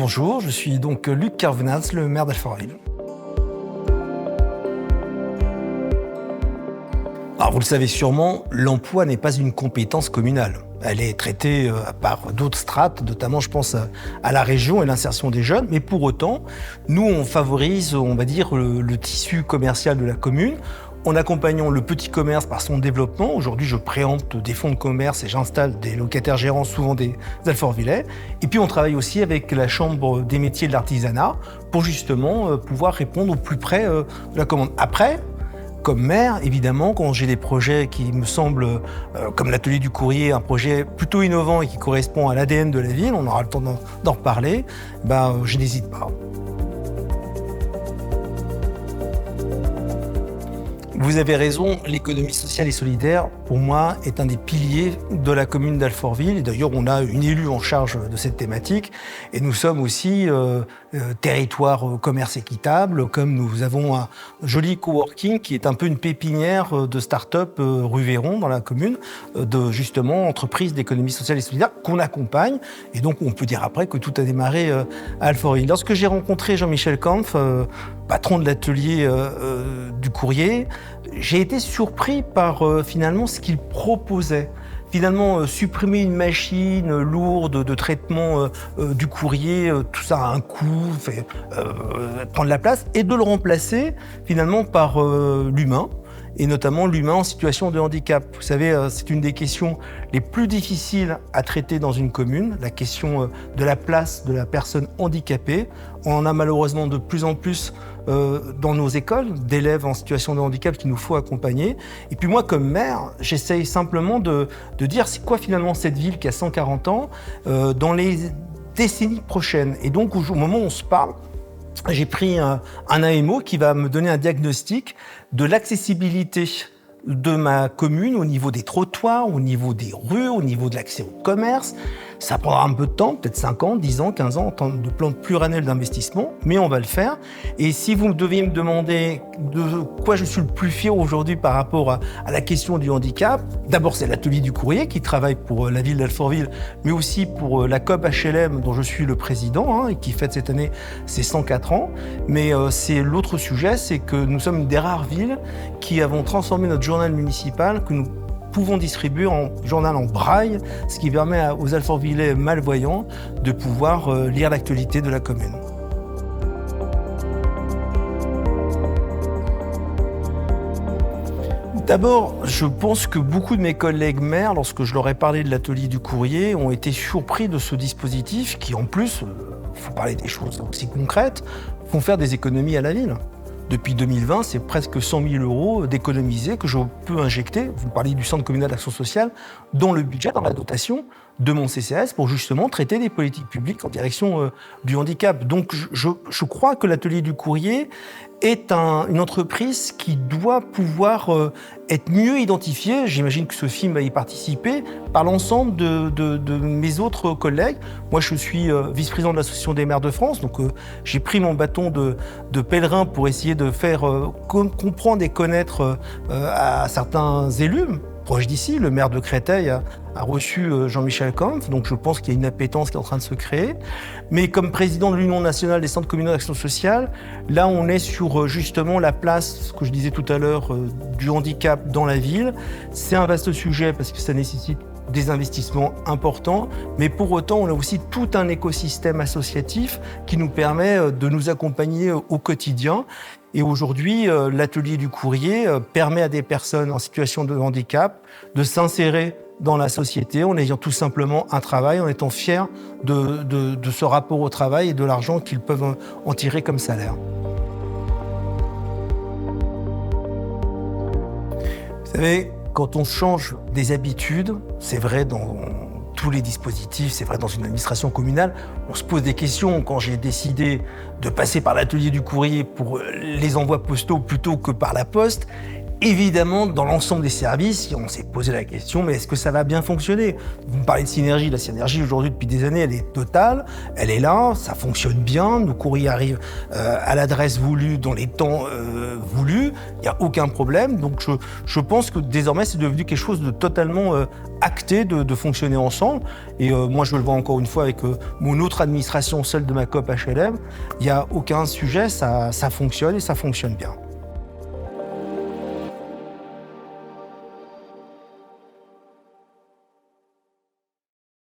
Bonjour, je suis donc Luc Carvenaz, le maire d'Alfortville. Alors vous le savez sûrement, l'emploi n'est pas une compétence communale. Elle est traitée par d'autres strates, notamment je pense à la région et l'insertion des jeunes. Mais pour autant, nous on favorise, on va dire, le tissu commercial de la commune en accompagnant le petit commerce par son développement. Aujourd'hui, je préempte des fonds de commerce et j'installe des locataires gérants, souvent des Alfortvillais. Et puis, on travaille aussi avec la Chambre des métiers de l'artisanat pour justement pouvoir répondre au plus près de la commande. Après, comme maire, évidemment, quand j'ai des projets qui me semblent, comme l'atelier du courrier, un projet plutôt innovant et qui correspond à l'ADN de la ville, on aura le temps d'en reparler, je n'hésite pas. Vous avez raison, l'économie sociale et solidaire, pour moi, est un des piliers de la commune d'Alfortville. Et d'ailleurs, on a une élue en charge de cette thématique. Et nous sommes aussi territoire commerce équitable, comme nous avons un joli coworking qui est un peu une pépinière de start-up rue Véron dans la commune, de justement entreprises d'économie sociale et solidaire qu'on accompagne. Et donc, on peut dire après que tout a démarré à Alfortville. Lorsque j'ai rencontré Jean-Michel Kampf, patron de l'atelier du courrier, j'ai été surpris par finalement ce qu'il proposait. Finalement, supprimer une machine lourde de traitement du courrier, tout ça a un coût, prendre la place, et de le remplacer finalement par l'humain, et notamment l'humain en situation de handicap. Vous savez, c'est une des questions les plus difficiles à traiter dans une commune, la question de la place de la personne handicapée. On en a malheureusement de plus en plus dans nos écoles, d'élèves en situation de handicap qu'il nous faut accompagner. Et puis moi, comme maire, j'essaye simplement de dire c'est quoi finalement cette ville qui a 140 ans dans les décennies prochaines. Et donc, au moment où on se parle, j'ai pris un AMO qui va me donner un diagnostic de l'accessibilité de ma commune au niveau des trottoirs, au niveau des rues, au niveau de l'accès au commerce. Ça prendra un peu de temps, peut-être 5 ans, 10 ans, 15 ans, en temps de plan pluriannuel d'investissement, mais on va le faire. Et si vous deviez me demander de quoi je suis le plus fier aujourd'hui par rapport à la question du handicap, d'abord c'est l'atelier du courrier qui travaille pour la ville d'Alfortville, mais aussi pour la COP HLM dont je suis le président et qui fête cette année ses 104 ans. Mais c'est l'autre sujet, c'est que nous sommes une des rares villes qui avons transformé notre journal municipal, que nous pouvons distribuer en journal en braille, ce qui permet aux Alfortvillais malvoyants de pouvoir lire l'actualité de la commune. D'abord, je pense que beaucoup de mes collègues maires, lorsque je leur ai parlé de l'atelier du courrier, ont été surpris de ce dispositif qui, en plus, il faut parler des choses aussi concrètes, font faire des économies à la ville. Depuis 2020, c'est presque 100 000 € d'économisés que je peux injecter, vous parlez du Centre communal d'action sociale, dans le budget, dans la dotation de mon CCAS pour justement traiter des politiques publiques en direction du handicap. Donc je crois que l'atelier du courrier est une entreprise qui doit pouvoir être mieux identifiée, j'imagine que ce film va y participer, par l'ensemble de mes autres collègues. Moi, je suis vice-président de l'Association des maires de France, donc j'ai pris mon bâton de pèlerin pour essayer de faire comprendre et connaître à certains élus proches d'ici. Le maire de Créteil a reçu Jean-Michel Kampf, donc je pense qu'il y a une appétence qui est en train de se créer. Mais comme président de l'Union nationale des centres communaux d'action sociale, là on est sur justement la place, ce que je disais tout à l'heure, du handicap dans la ville. C'est un vaste sujet parce que ça nécessite des investissements importants, mais pour autant on a aussi tout un écosystème associatif qui nous permet de nous accompagner au quotidien. Et aujourd'hui, l'atelier du courrier permet à des personnes en situation de handicap de s'insérer dans la société en ayant tout simplement un travail, en étant fiers de ce rapport au travail et de l'argent qu'ils peuvent en tirer comme salaire. Vous savez, quand on change des habitudes, c'est vrai dans tous les dispositifs, c'est vrai dans une administration communale, on se pose des questions. Quand j'ai décidé de passer par l'atelier du courrier pour les envois postaux plutôt que par la poste, Évidemment, dans l'ensemble des services, on s'est posé la question, mais est-ce que ça va bien fonctionner? Vous me parlez de synergie. La synergie, aujourd'hui, depuis des années, elle est totale. Elle est là, ça fonctionne bien. Nos courriers arrivent à l'adresse voulue, dans les temps voulus. Il n'y a aucun problème. Donc, je pense que désormais, c'est devenu quelque chose de totalement acté de fonctionner ensemble. Et moi, je le vois encore une fois avec mon autre administration, celle de ma coop HLM. Il n'y a aucun sujet, ça fonctionne et ça fonctionne bien.